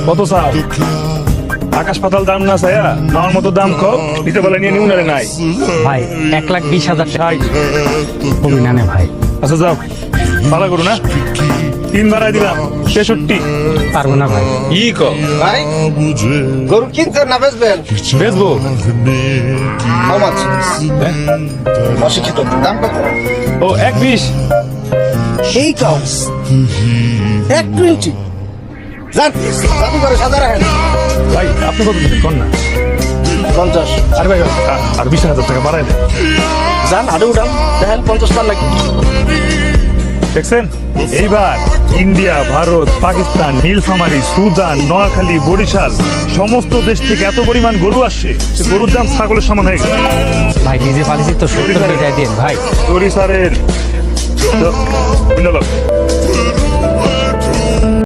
কত চাও? আকাশ পাতাল দাম না চায়া আমার মতো দাম কো দিতে বলে নিয়ে নিউনারে নাই ভাই 1,20,000 টাকা কমি না ভাই। আচ্ছা যাও ভালো করো না 3 বাড়াই দিলাম 66 পারবো না ভাই। ই কো ভাই গরু কিনতে না বেচবেন? বেচবো How much? অশিক্ষিত দাম কত? ও 120 সেই কাউ 120 জান জাদু করে সাদা রাখেন ভাই আপনি কত দিবেন কোন না 50 আরে ভাই আর 20,000 টাকা বাড়াই দেন জান আড়ে উঠান দেখেন 50 টাকা লাগে দেখছেন এইবার ইন্ডিয়া ভারত পাকিস্তান নীলফামারী সুদান নোয়াখালী বরিশাল সমস্ত দেশ থেকে এত পরিমাণ গরু আসছে যে গরুর দাম ছাগলের সমান হয়ে গেছে ভাই নিজে পালিছি তো 70 টাকা দিন ভাই। বরিশালের